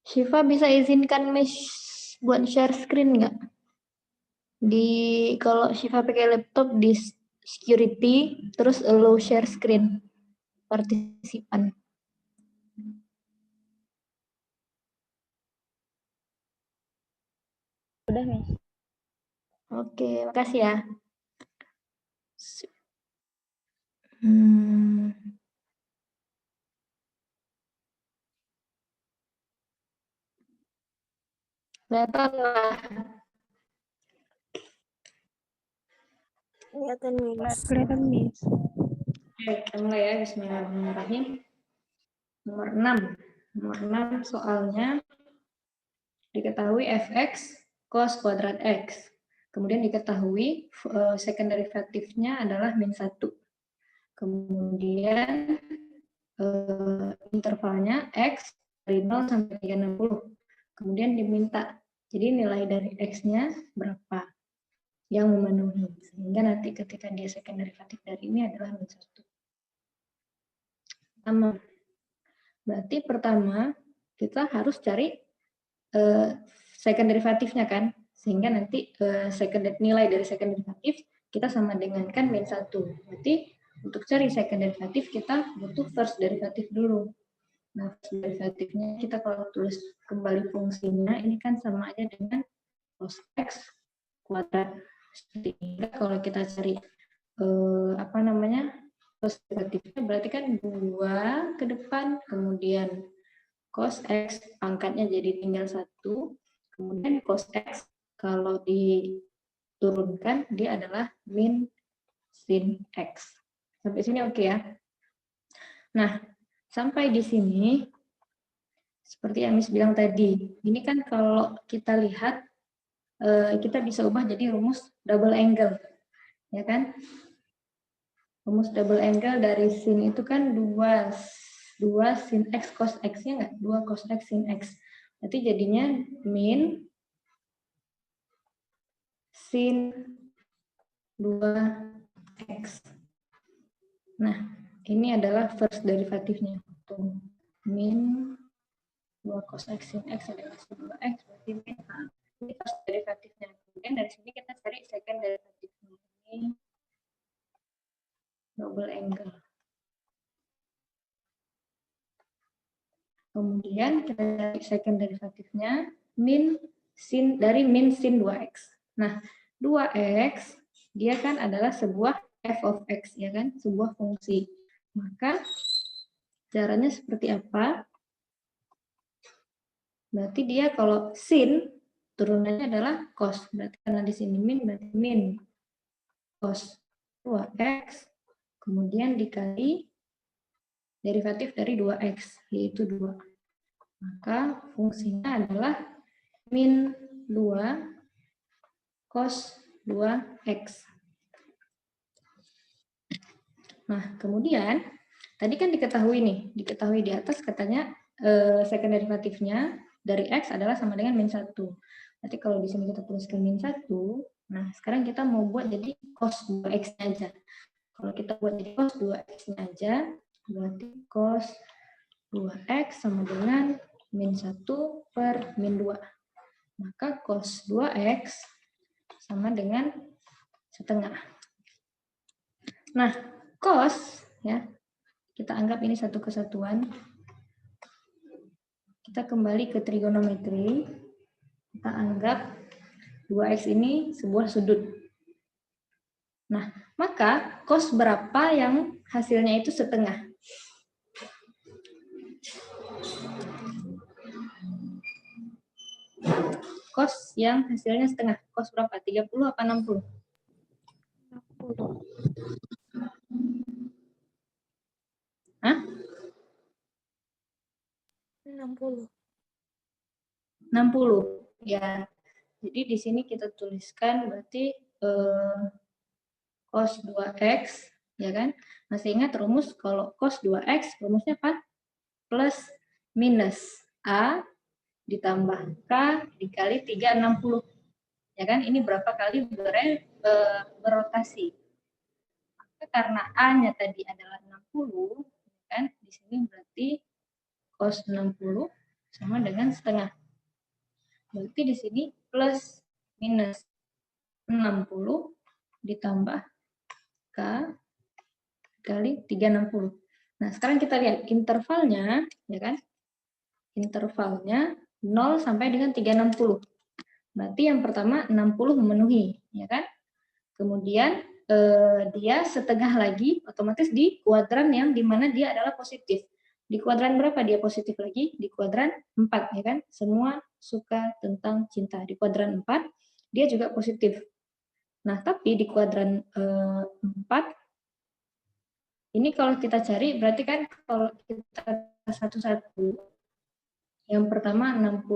Syifa bisa izinkan Miss buat share screen nggak? Kalau Syifa pakai laptop di security, terus allow share screen partisipan. Udah, Miss. Oke, makasih ya. Kelihatan lah. Kelihatan, Miss. Kelihatan, Miss. Oke, kita mulai ya. Bismillahirrahmanirrahim. Nomor 6. Nomor 6 soalnya diketahui fx cos kuadrat x. Kemudian diketahui second derivatifnya adalah min 1. Kemudian intervalnya x dari 0 sampai 360. Kemudian diminta, jadi nilai dari x-nya berapa yang memenuhi. Sehingga nanti ketika dia second derivatif dari ini adalah min 1. Berarti pertama kita harus cari second derivatifnya kan, sehingga nanti nilai dari second derivatif kita sama dengan kan min 1. Berarti untuk cari second derivatif kita butuh first derivatif dulu. Nah, first derivatifnya kita kalau tulis kembali fungsinya ini kan sama aja dengan cos x kuadrat. Sehingga kalau kita cari first derivatifnya berarti kan 2 ke depan, kemudian cos x pangkatnya jadi tinggal 1, kemudian cos x kalau diturunkan dia adalah min sin x. Sampai sini oke ya. Nah, sampai di sini seperti yang Miss bilang tadi, ini kan kalau kita lihat kita bisa ubah jadi rumus double angle, ya kan? Rumus double angle dari sin itu kan 2 sin x cos x-nya nggak? 2 cos x sin x. Berarti jadinya min sin 2x. Nah, ini adalah first derivatifnya. Min 2 cos x sin x adalah sin 2x, berarti min A. Ini first derivatifnya. Kemudian dari sini kita cari second derivatifnya. Ini double angle. Kemudian kita cari second derivatifnya min sin 2x. Nah, 2x dia kan adalah sebuah f of x, ya kan? Sebuah fungsi. Maka caranya seperti apa? Berarti dia kalau sin turunannya adalah cos. Berarti karena di sini min berarti min cos 2x kemudian dikali derivatif dari 2x yaitu 2. Maka fungsinya adalah min 2 cos 2x. Nah, kemudian tadi kan diketahui di atas katanya second derivatifnya dari x adalah sama dengan min 1. Berarti kalau di sini kita tuliskan min 1, nah sekarang kita mau buat jadi cos 2x-nya aja. Kalau kita buat jadi cos 2x-nya aja, berarti cos 2x sama dengan min 1 per min 2. Maka cos 2x sama dengan setengah. Nah, cos, ya, kita anggap ini satu kesatuan. Kita kembali ke trigonometri. Kita anggap 2x ini sebuah sudut. Nah, maka cos berapa yang hasilnya itu setengah? Cos yang hasilnya setengah. Cos berapa? 30 apa 60? 60. Hah? 60. 60. Ya. Jadi di sini kita tuliskan berarti cos 2x, ya kan? Masih ingat rumus kalau cos 2x rumusnya apa? Plus minus A ditambah K dikali 360. Ya kan? Ini berapa kali berotasi. Maka karena A-nya tadi adalah 60, kan? Di sini berarti cos 60 sama dengan setengah. Berarti di sini plus minus 60 ditambah K kali 360. Nah, sekarang kita lihat intervalnya, ya kan? Intervalnya 0 sampai dengan 360. Berarti yang pertama 60 memenuhi, ya kan? Kemudian dia setengah lagi, otomatis di kuadran yang dimana dia adalah positif. Di kuadran berapa dia positif lagi? Di kuadran 4, ya kan? Semua suka tentang cinta. Di kuadran 4, dia juga positif. Nah, tapi di kuadran 4, ini kalau kita cari, berarti kan kalau kita satu-satu, yang pertama 60,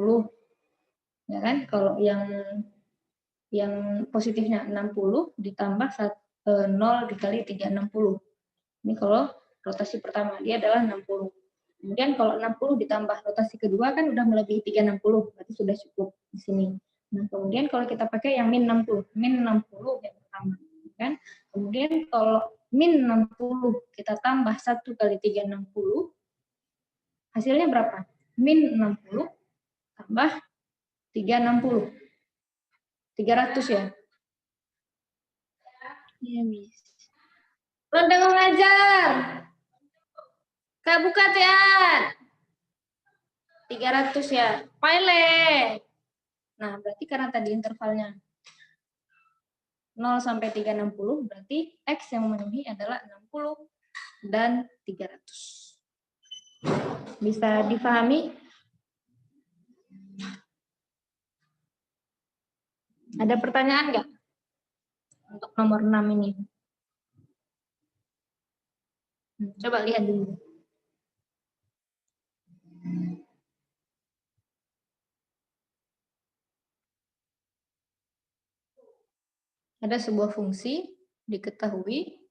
ya kan? Kalau yang positifnya 60 ditambah 0 dikali 360. Ini kalau rotasi pertama, dia adalah 60. Kemudian kalau 60 ditambah rotasi kedua kan udah melebihi 360, berarti sudah cukup di sini. Nah, kemudian kalau kita pakai yang min 60 yang pertama, kan? Kemudian kalau min 60 kita tambah 1 kali 360, hasilnya berapa? Min 60 tambah 360. 300 ya? Iya, Miss. Ronda mengajar. Kak buka Tian. 300 ya. Pilot. Nah, berarti karena tadi intervalnya 0 sampai 360, berarti X yang memenuhi adalah 60 dan 300. Bisa difahami? Ada pertanyaan nggak? Untuk nomor 6 ini. Coba lihat dulu. Ada sebuah fungsi, diketahui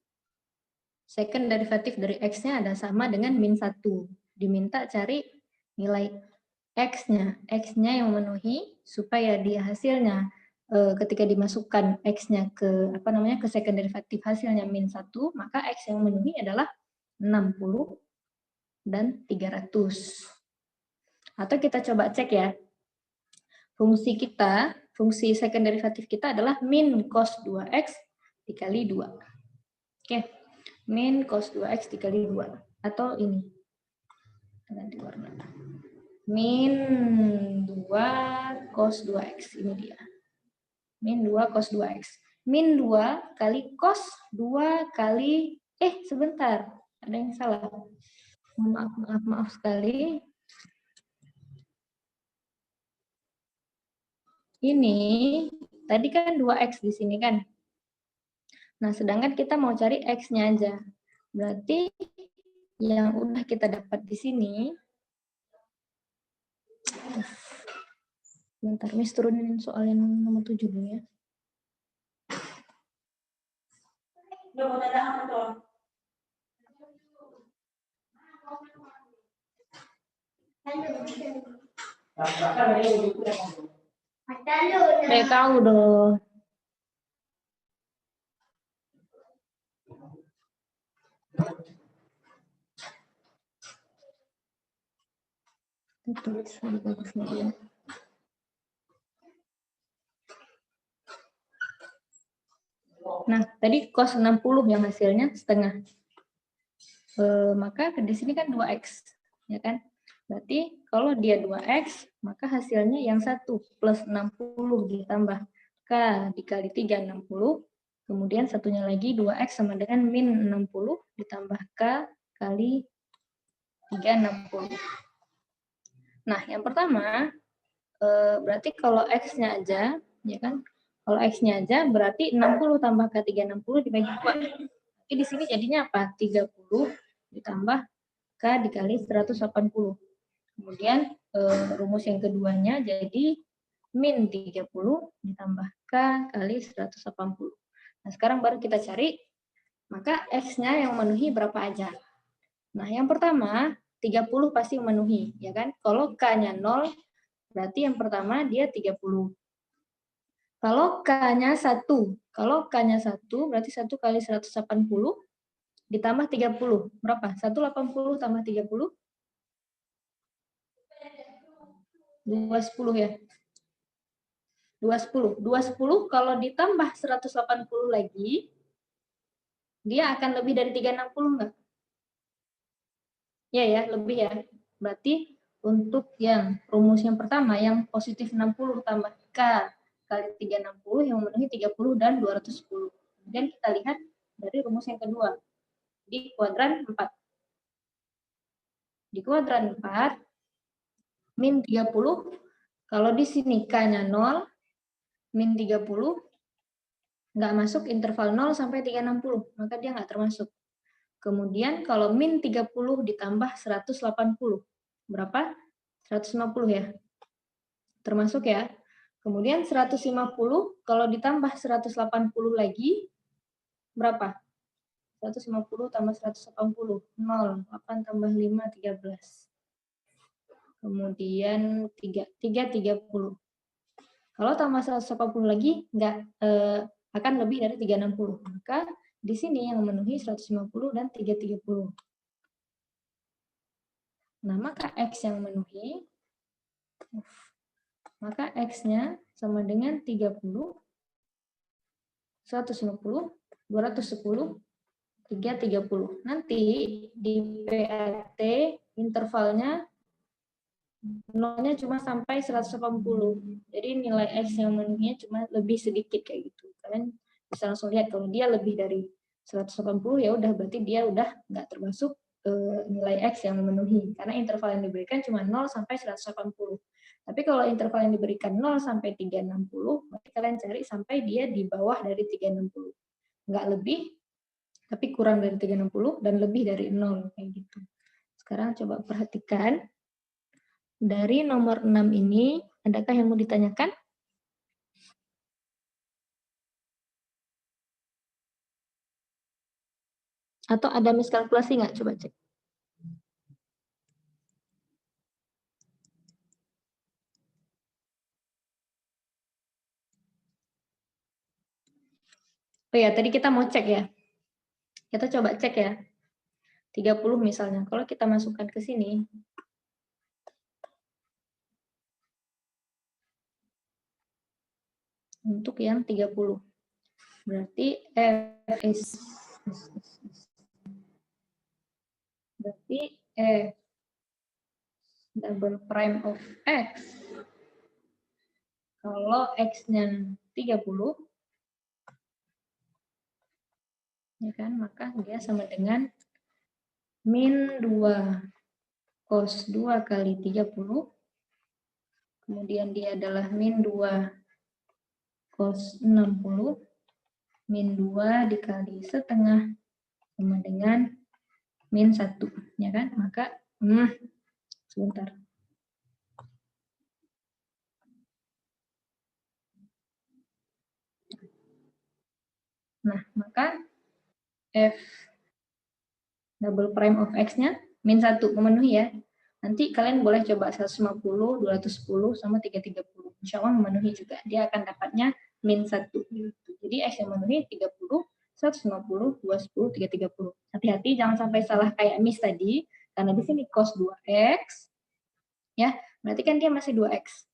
second derivatif dari X-nya ada sama dengan min 1. Diminta cari nilai X-nya. X-nya yang memenuhi supaya dia hasilnya ketika dimasukkan X-nya ke ke second derivatif hasilnya min 1, maka X yang memenuhi adalah 60 dan 300. Atau kita coba cek ya. Fungsi second derivatif kita adalah min cos 2X dikali 2. Oke. Min cos 2X dikali 2. Atau ini. Ganti warna. Min 2 cos 2X. Ini dia. Min 2 cos 2X. Min 2 kali cos 2 kali... sebentar. Ada yang salah. Maaf sekali. Ini tadi kan 2X di sini kan. Nah, sedangkan kita mau cari X-nya aja. Berarti yang udah kita dapat di sini. Bentar, Miss turunin soal yang nomor 7 dulu ya. Saya tahu dong. Tulis lebih bagusnya dia. Nah, tadi cos 60 yang hasilnya setengah. Maka di sini kan 2X, ya kan? Berarti kalau dia 2X, maka hasilnya yang 1 plus 60 ditambah K dikali 3, 60. Kemudian satunya lagi 2X sama dengan min 60 ditambah K kali 3, 60. Nah, yang pertama, berarti kalau X-nya aja, ya kan? Kalau X-nya aja berarti 60 tambah K 360 dibagi 2. Jadi di sini jadinya apa? 30 ditambah K dikali 180. Kemudian rumus yang keduanya jadi min 30 ditambah K kali 180. Nah, sekarang baru kita cari, maka X-nya yang memenuhi berapa aja. Nah, yang pertama, 30 pasti memenuhi, ya kan? Kalau K-nya 0, berarti yang pertama dia 30. Kalau K-nya 1, berarti 1 kali 180 ditambah 30. Berapa? 180 tambah 30? 210 ya. 210 kalau ditambah 180 lagi, dia akan lebih dari 360 enggak? Ya, lebih ya. Berarti untuk yang rumus yang pertama, yang positif 60 tambah K kali 360, yang memenuhi 30 dan 210. Kemudian kita lihat dari rumus yang kedua, di kuadran 4. Di kuadran 4, min 30, kalau di sini K-nya 0, min 30, nggak masuk interval 0 sampai 360, maka dia nggak termasuk. Kemudian kalau min 30 ditambah 180, berapa? 150 ya. Termasuk ya. Kemudian 150 kalau ditambah 180 lagi, berapa? 150 tambah 180, 0. 8 tambah 5, 13. Kemudian 30. Kalau tambah 180 lagi, akan lebih dari 360. Maka di sini yang memenuhi 150 dan 330. Nah, maka X yang memenuhi, maka X-nya sama dengan 30, 150, 210, 330. Nanti di PAT intervalnya nolnya cuma sampai 180. Jadi nilai X yang memenuhinya cuma lebih sedikit kayak gitu. Kalian bisa langsung lihat kalau dia lebih dari 180 ya udah berarti dia udah nggak termasuk nilai X yang memenuhi, karena interval yang diberikan cuma 0 sampai 180. Tapi kalau interval yang diberikan 0 sampai 360, berarti kalian cari sampai dia di bawah dari 360. Nggak lebih, tapi kurang dari 360 dan lebih dari 0 kayak gitu. Sekarang coba perhatikan dari nomor 6 ini, adakah yang mau ditanyakan? Atau ada miskalkulasi nggak? Coba cek. Oh ya, tadi kita mau cek ya. Kita coba cek ya. 30 misalnya. Kalau kita masukkan ke sini, untuk yang 30. Berarti F double prime of X. Kalau X-nya 30, ya kan, maka dia sama dengan min 2 cos 2 kali 30, kemudian dia adalah min 2 cos 60, min 2 dikali setengah sama dengan min 1, ya kan? Maka, sebentar. Nah, maka F double prime of X-nya min 1 memenuhi ya. Nanti kalian boleh coba 150, 210, sama 330. Insya Allah memenuhi juga. Dia akan dapatnya min 1. Jadi X yang memenuhi 30, 150, 210, 330. Hati-hati jangan sampai salah kayak Miss tadi. Karena di sini cos 2X. Ya, berarti kan dia masih 2X.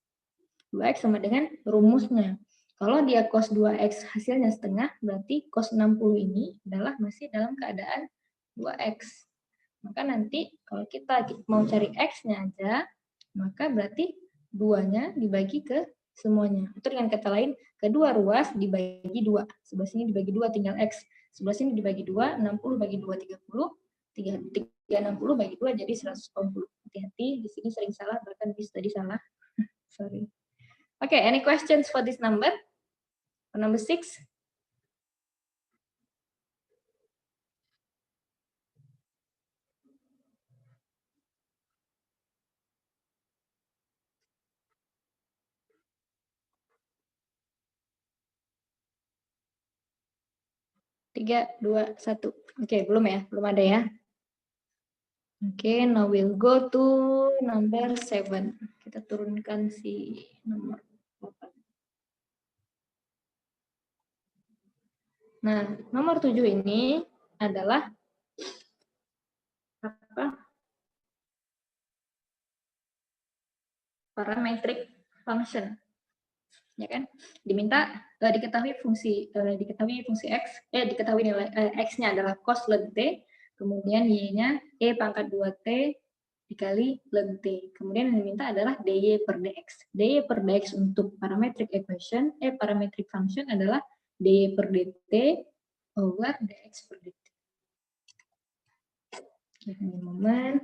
2X sama dengan rumusnya. Kalau dia cos 2X hasilnya setengah, berarti cos 60 ini adalah masih dalam keadaan 2X. Maka nanti kalau kita mau cari X-nya aja, maka berarti 2-nya dibagi ke semuanya. Atau dengan kata lain, kedua ruas dibagi 2. Sebelah sini dibagi 2 tinggal X. Sebelah sini dibagi 2, 60 bagi 2, 30. 360 bagi 2 jadi 180. Hati-hati, di sini sering salah, bahkan bis tadi salah. Sorry. Okay, any questions for this number? For number 6? Tiga, dua, satu. Oke, belum ya? Belum ada ya? Oke, now we'll go to number 7. Kita turunkan si nomor 8. Nah, nomor 7 ini adalah apa? parametric function. Ya kan? Diminta diketahui fungsi x, diketahui nilai x-nya adalah cos ln t, kemudian y-nya e pangkat 2t dikali ln t. Kemudian yang diminta adalah dy per dx. Dy per dx untuk parametric equation, parametric function adalah dy per dt over dx per dt. Ini momen.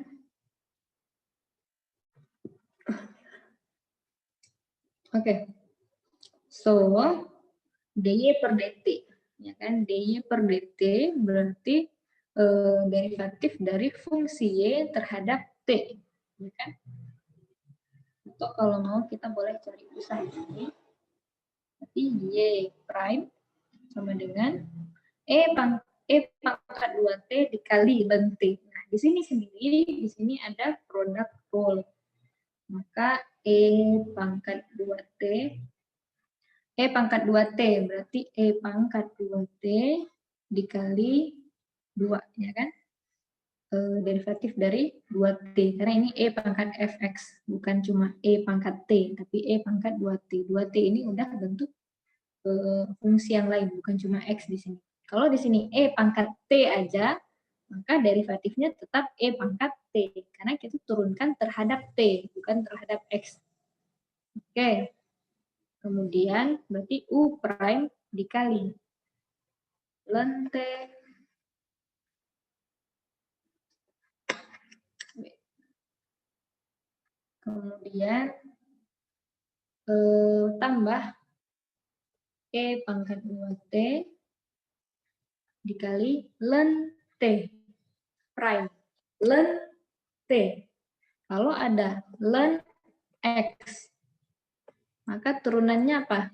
Oke. So, dy per dt, ya kan? Dy per dt berarti derivatif dari fungsi y terhadap t, ya kan? Atau kalau mau kita boleh cari pisah ini. Berarti y prime sama dengan e pangkat 2t dikali ln t. Nah, di sini sendiri, di sini ada product rule. Maka e pangkat 2t berarti e pangkat 2t dikali 2, ya kan? Derivatif dari 2t, karena ini e pangkat fx, bukan cuma e pangkat t, tapi e pangkat 2t. 2t ini udah bentuk fungsi yang lain, bukan cuma x di sini. Kalau di sini e pangkat t aja, maka derivatifnya tetap e pangkat t, karena kita turunkan terhadap t, bukan terhadap x. Oke. Kemudian berarti u prime dikali ln t kemudian tambah e pangkat 2t dikali ln t prime. Ln t. Kalau ada ln x, maka turunannya apa?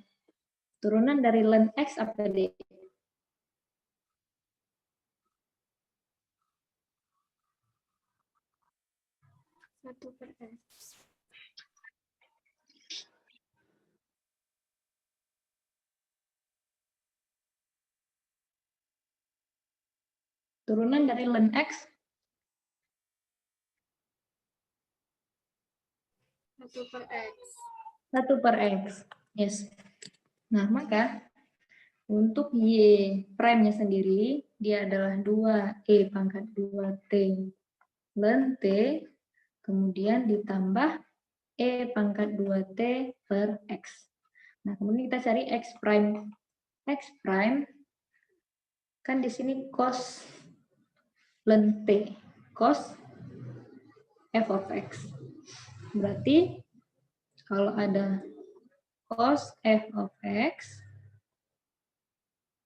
Turunan dari ln x apa d? Satu per x. Turunan dari ln x 1 per x. 1 per x. Yes. Nah, maka untuk y prime-nya sendiri, dia adalah 2e pangkat 2t ln t, kemudian ditambah e pangkat 2t per x. Nah, kemudian kita cari x prime. X prime, kan di sini cos ln t, cos f of x. Berarti, kalau ada cos f of x,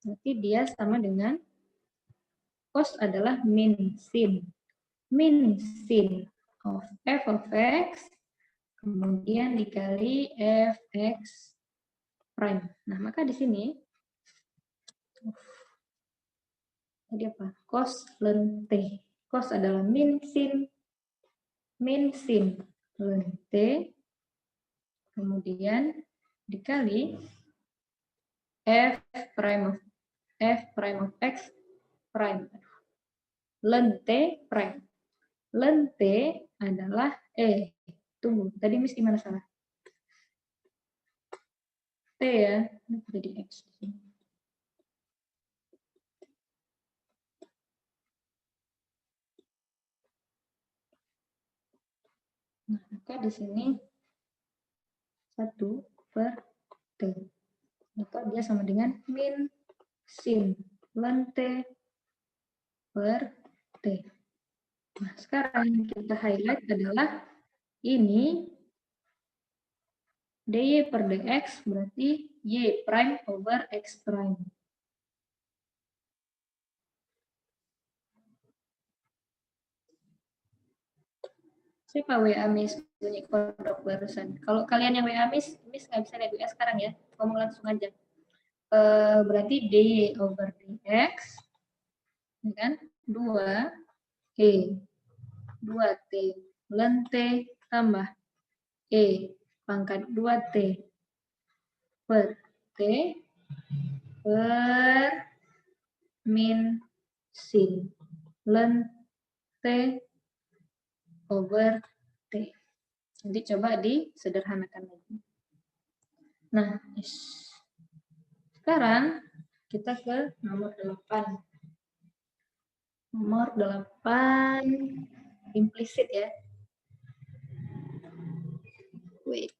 berarti dia sama dengan cos adalah min sin. Min sin of f of x, kemudian dikali fx prime. Nah, maka di sini, tadi apa? Cos ln t. Cos adalah min sin ln t, kemudian dikali f prime of x prime. Ln t prime. Ln t adalah tunggu, tadi Miss gimana salah? T ya, jadi x. Nah, maka di sini 1 per t. Maka dia sama dengan min sin ln t per t. Nah, sekarang kita highlight adalah ini dy per dx berarti y prime over x prime. Siapa WA Miss bunyi kodok barusan? Kalau kalian yang WA Miss nggak bisa lihat WA sekarang ya, ngomong langsung aja. Berarti dy over dx, kan? 2e 2t ln t tambah e pangkat 2t per t per min sin ln t over t. Nanti coba disederhanakan lagi. Nah, sekarang kita ke nomor 8. Nomor 8 implisit ya. Wait.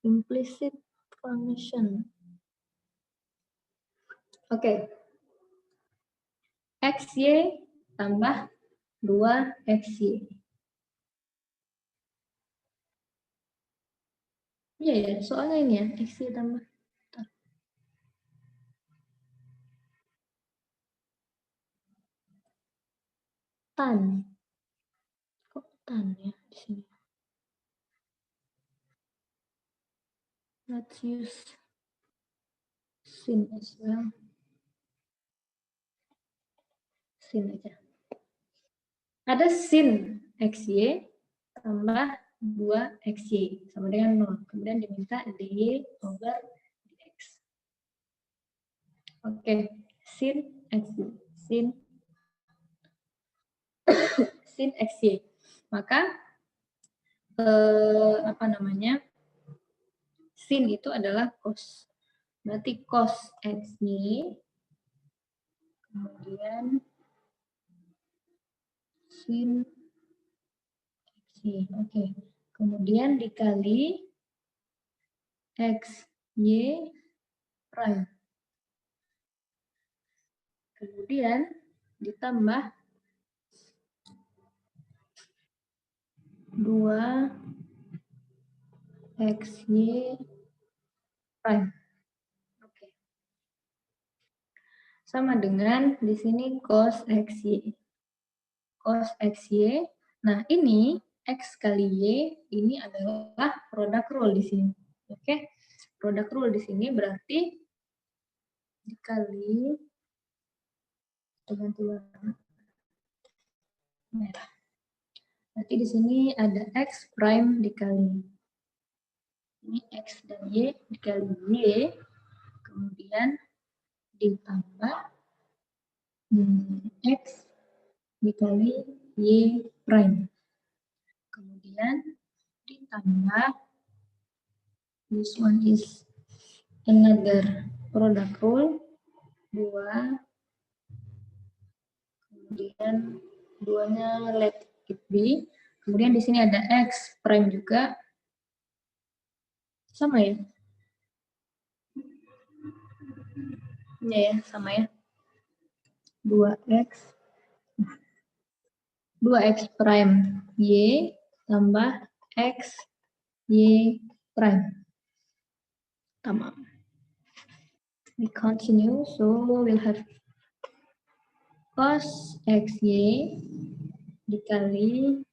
Implicit function. Oke. XY tambah 2XY. Iya ya, soalnya ini ya, XY tambah. Tan. Kok tan ya di sini? Let's use sin as well. Sin aja. Ada sin XY tambah 2XY sama dengan 0. Kemudian diminta dy over dx. Oke, sin XY. Sin XY. Maka apa namanya? Sin itu adalah cos. Berarti cos XY kemudian sin XY. Oke. Kemudian dikali XY prime. Kemudian ditambah 2XY prime. Oke. Sama dengan di sini cos XY. Cos XY. Nah, ini X kali Y ini adalah produk rule di sini. Oke. Produk rule di sini berarti dikali ganti warna merah. Berarti di sini ada X prime dikali ini X dan Y dikali Y, kemudian ditambah X dikali Y prime. Kemudian ditambah, this one is another product rule, 2, kemudian 2-nya let it be. Kemudian di sini ada X prime juga. Sama ya? Iya ya, sama ya. 2x prime Y tambah X Y prime. Tamam. We continue, so we'll have cos XY dikali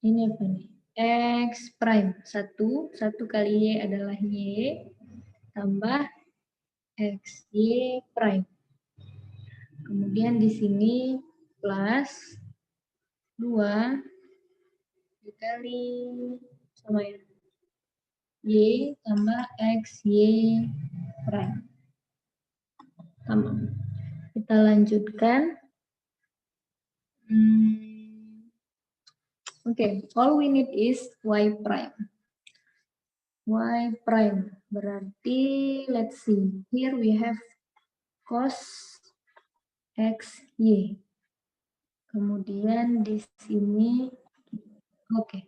ini apa nih? X prime 1 kali Y adalah Y tambah X Y prime. Kemudian di sini plus 2 dikali sama ya Y tambah X Y prime. Tamam. Kita lanjutkan. Oke, all we need is Y prime. Y prime berarti let's see. Here we have cos X Y. Kemudian di sini oke.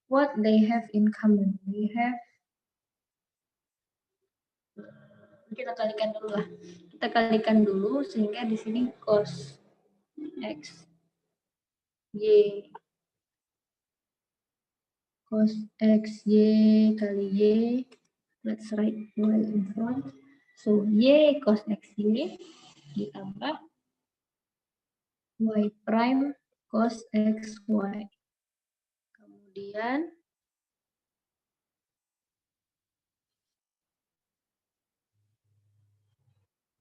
What they have in common? We have, kita kalikan dulu lah. Kita kalikan dulu sehingga di sini cos X Y cos X Y kali Y, let's write Y in front. So Y cos X Y ditambah Y prime cos X Y. Kemudian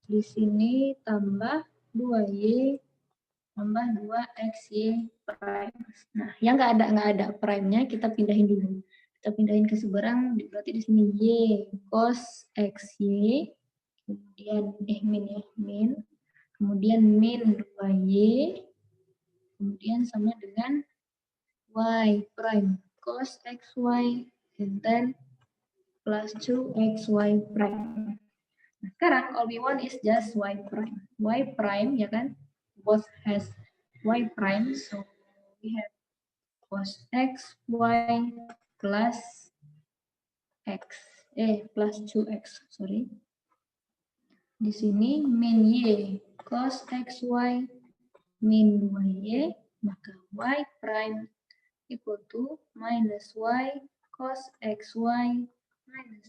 di sini tambah 2Y tambah 2XY prime. Nah, yang nggak ada prime-nya kita pindahin dulu. Kita pindahin ke seberang, berarti di sini Y cos XY, kemudian min ya, min. Kemudian min 2Y kemudian sama dengan y prime cos xy, and then plus 2xy prime. Nah, sekarang all we want is just y prime. Y prime, ya kan? Both has y prime, so we have cos x, y plus x, plus 2x, sorry. Di sini min y cos xy min y, maka y prime equal to minus y cos xy minus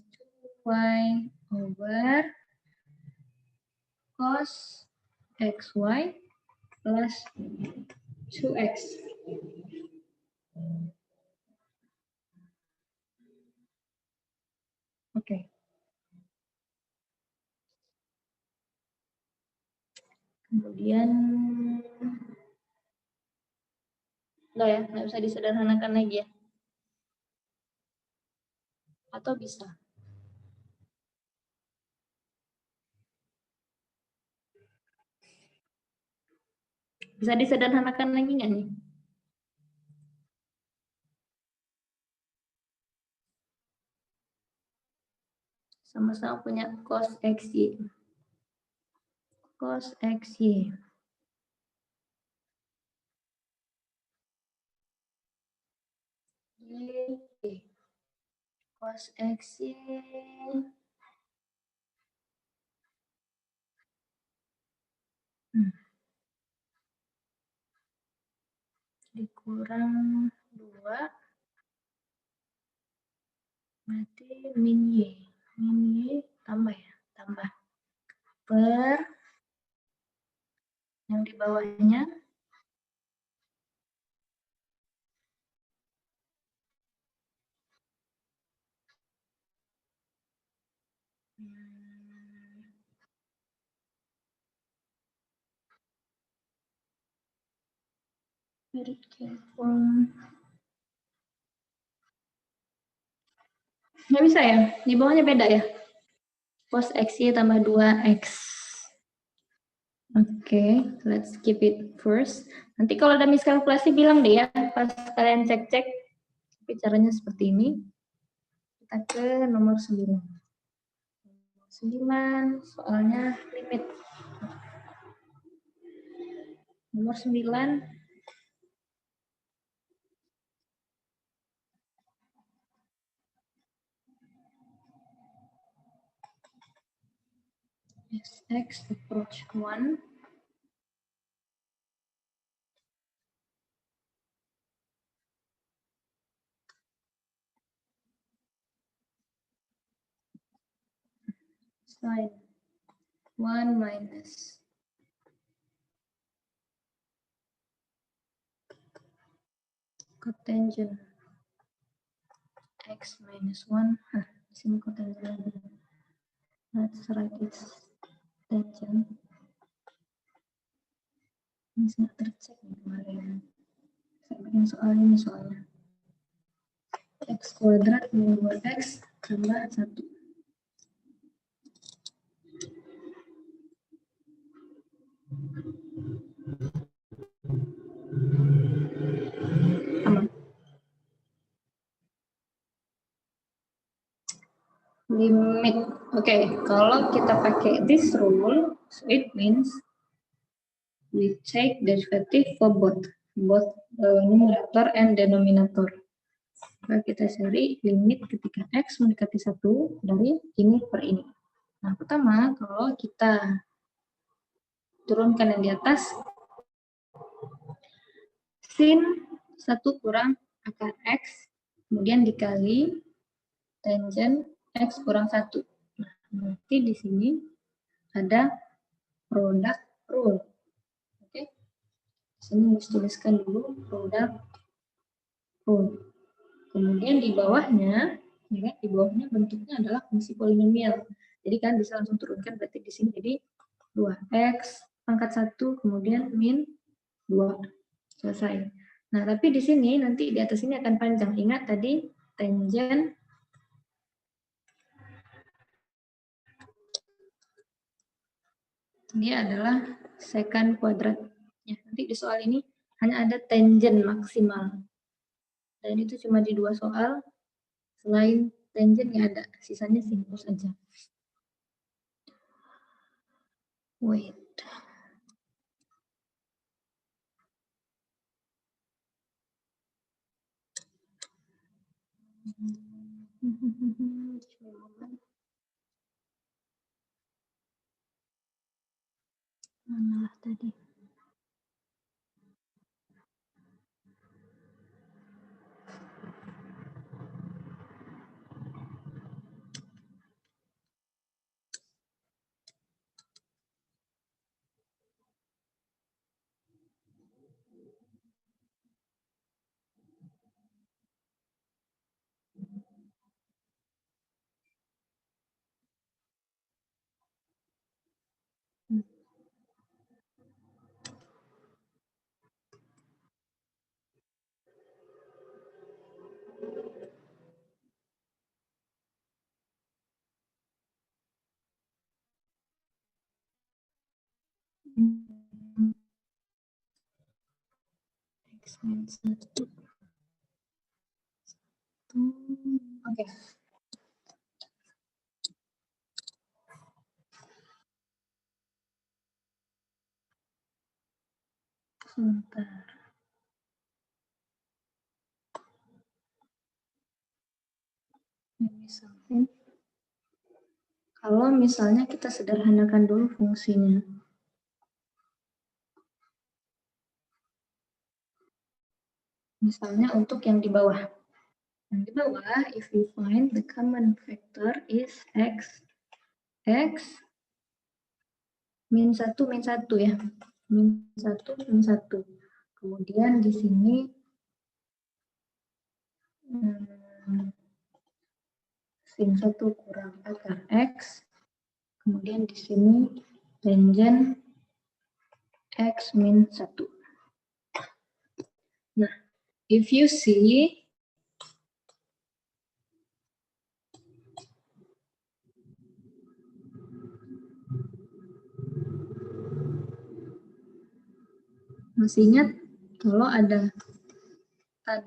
2y over cos xy plus 2x. Oke. Kemudian, enggak ya, nggak bisa disederhanakan lagi ya? Atau bisa? Bisa disederhanakan lagi nggak nih? Sama-sama punya cos xy. Cos xy. Y cos xy dikurang 2 berarti min y tambah ya, tambah per yang di bawahnya very careful. Nggak bisa ya? Di bawahnya beda ya? Cos xy tambah 2x. Oke, let's keep it first. Nanti kalau ada miskalkulasi bilang deh ya, pas kalian cek-cek. Tapi caranya seperti ini. Kita ke nomor 9. 9, soalnya limit. Nomor 9. X approach 1. Sine 1 minus cotangent x minus 1. Di sini cotangent lagi. Let's write it tangent. Ini nggak tercek nih kemarin. Saya bikin soal ini soalnya. X kuadrat min 2x tambah 1. Aman. Limit. Oke, kalau kita pakai this rule, so it means we take derivative for both numerator and denominator. Maka kita cari limit ketika x mendekati 1 dari ini per ini. Nah, pertama kalau kita turunkan yang di atas, sin 1 kurang akar x, kemudian dikali tangent x kurang 1. Nah, berarti di sini ada product rule. Oke. Di sini harus tuliskan dulu product rule. Kemudian di bawahnya, ya kan, di bawahnya bentuknya adalah fungsi polinomial. Jadi kan bisa langsung turunkan berarti di sini jadi 2x pangkat 1 kemudian min 2. Selesai. Nah, tapi di sini nanti di atas ini akan panjang. Ingat tadi tangent dia adalah secant kuadrat. Ya, nanti di soal ini hanya ada tangent maksimal. Dan itu cuma di 2 soal, selain tangent nggak ada, sisanya sinus aja. Wait. Mana tadi? Oke. Sebentar. Kalau misalnya kita sederhanakan dulu fungsinya. Misalnya untuk yang di bawah. Yang di bawah, if we find the common factor is x min 1 ya. Min 1. Kemudian di sini sin 1 kurang akar x. Kemudian di sini tangent x min 1. Nah, if you see masih ingat kalau ada tan,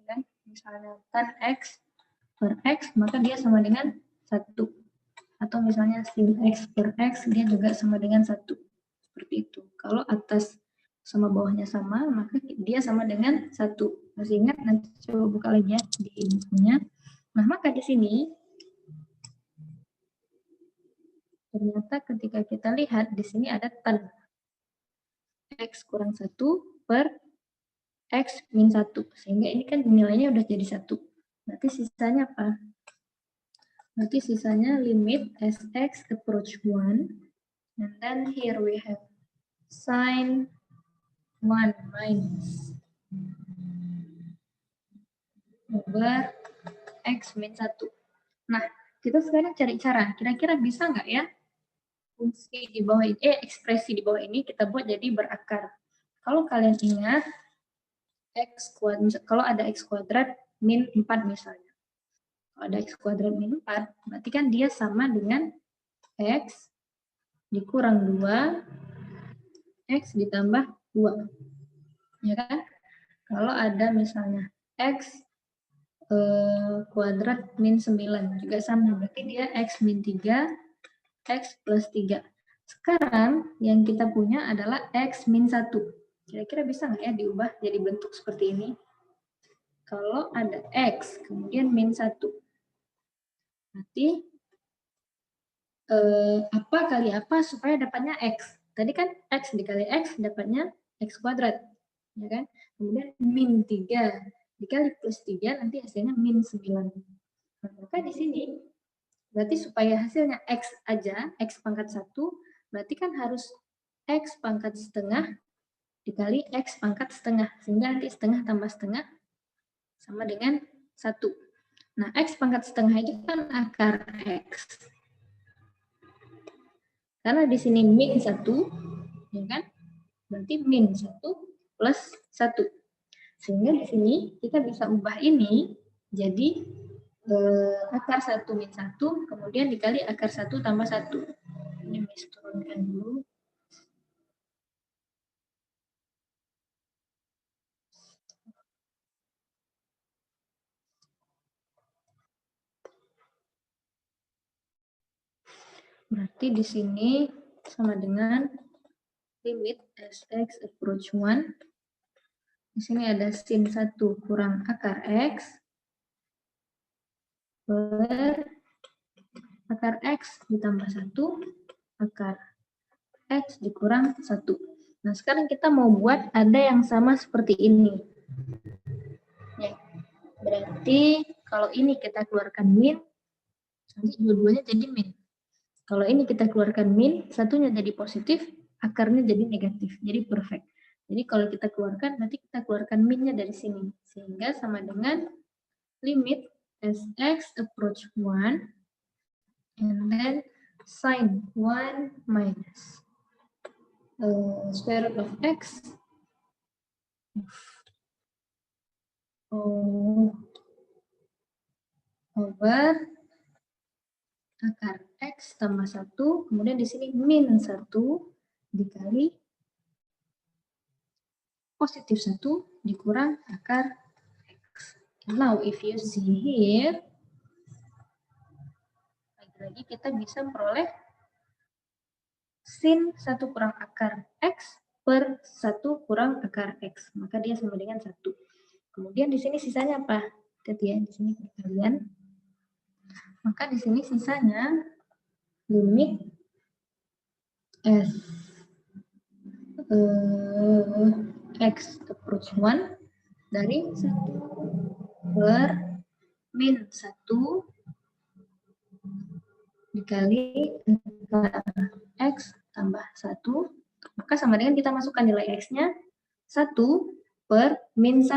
kan? Misalnya tan x per x, maka dia sama dengan 1. Atau misalnya sin x per x, dia juga sama dengan 1. Seperti itu. Kalau atas sama bawahnya sama, maka dia sama dengan 1. Masih ingat? Nanti coba buka lagi ya di bukunya. Nah, maka di sini ternyata ketika kita lihat di sini ada tan x kurang 1 per x min 1. Sehingga ini kan nilainya udah jadi 1. Berarti sisanya apa? Berarti sisanya limit as x approach 1. And then here we have sin 1 minus over x min 1. Nah, kita sekarang cari cara. Kira-kira bisa nggak ya fungsi di bawah ini, ekspresi di bawah ini kita buat jadi berakar. Kalau kalian ingat, kalau ada x kuadrat min 4 misalnya. Kalau ada x kuadrat min 4, berarti kan dia sama dengan x dikurang 2, x ditambah 2. Ya kan? Kalau ada misalnya x kuadrat min 9, juga sama. Berarti dia x min 3, x plus 3. Sekarang yang kita punya adalah x min 1. Kira-kira bisa nggak ya diubah jadi bentuk seperti ini? Kalau ada x, kemudian min 1. Berarti apa kali apa supaya dapatnya x? Tadi kan x dikali x dapatnya x kuadrat. Ya kan? Kemudian min 3 dikali plus 3 nanti hasilnya min 9. Nah, maka di sini berarti supaya hasilnya x aja, x pangkat 1, berarti kan harus x pangkat setengah dikali x pangkat setengah. Sehingga nanti setengah tambah setengah sama dengan 1. Nah, x pangkat setengah itu kan akar x. Karena di sini min 1, ya kan? Berarti min 1 plus 1. Sehingga di sini kita bisa ubah ini jadi akar 1 min 1, kemudian dikali akar 1 tambah 1. Ini Miss turunkan dulu. Berarti di sini sama dengan limit as x approach 1. Di sini ada sin 1 kurang akar x per akar x ditambah 1 akar x dikurang 1. Nah, sekarang kita mau buat ada yang sama seperti ini. Ya, berarti kalau ini kita keluarkan min, nanti dua-duanya jadi min. Kalau ini kita keluarkan min, satunya jadi positif, akarnya jadi negatif, jadi perfect. Jadi kalau kita keluarkan, nanti kita keluarkan minnya dari sini. Sehingga sama dengan limit as x approach 1, and then sin 1 minus square root of x over akar x tambah 1, kemudian di sini min 1 dikali positif 1 dikurang akar x. Now, if you see here, lagi-lagi kita bisa memperoleh sin 1 kurang akar x per 1 kurang akar x. Maka dia sama dengan 1. Kemudian di sini sisanya apa? Lihat ya, di sini kalian. Maka di sini sisanya limit f x approach 1 dari 1 per min 1 dikali x tambah 1, maka sama dengan kita masukkan nilai x-nya 1 per min 1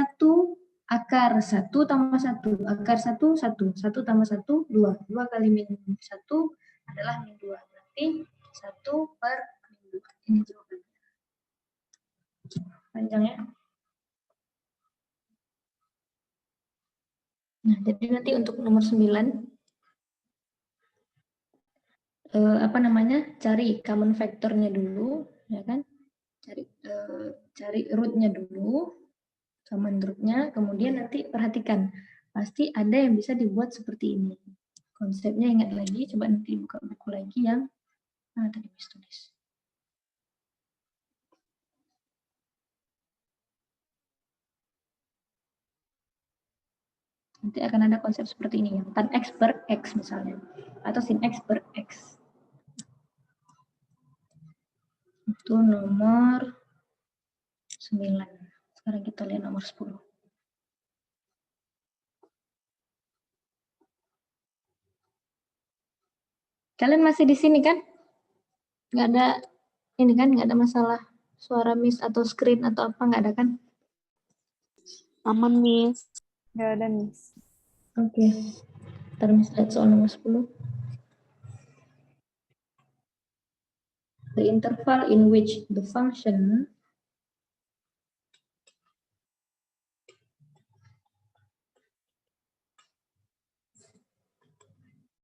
akar 1 tambah 1, akar 1, 1, 1 tambah 1, 2, 2 kali min 1 adalah min 2, berarti 1 per min 2, ini jawabannya. Panjang ya. Nah, jadi nanti untuk nomor 9, cari common factornya dulu, ya kan? Cari rootnya dulu, common rootnya, kemudian nanti perhatikan, pasti ada yang bisa dibuat seperti ini. Konsepnya ingat lagi, coba nanti buka buku lagi yang tadi Miss tulis. Nanti akan ada konsep seperti ini, yang tan x per x misalnya, atau sin x per x. Itu nomor 9. Sekarang kita lihat nomor 10. Kalian masih di sini kan? Nggak ada ini kan, nggak ada masalah suara miss atau screen atau apa, nggak ada kan? Aman, Miss. Nggak ada, Miss. Oke. Ntar Miss lihat soal nomor 10. The interval in which the function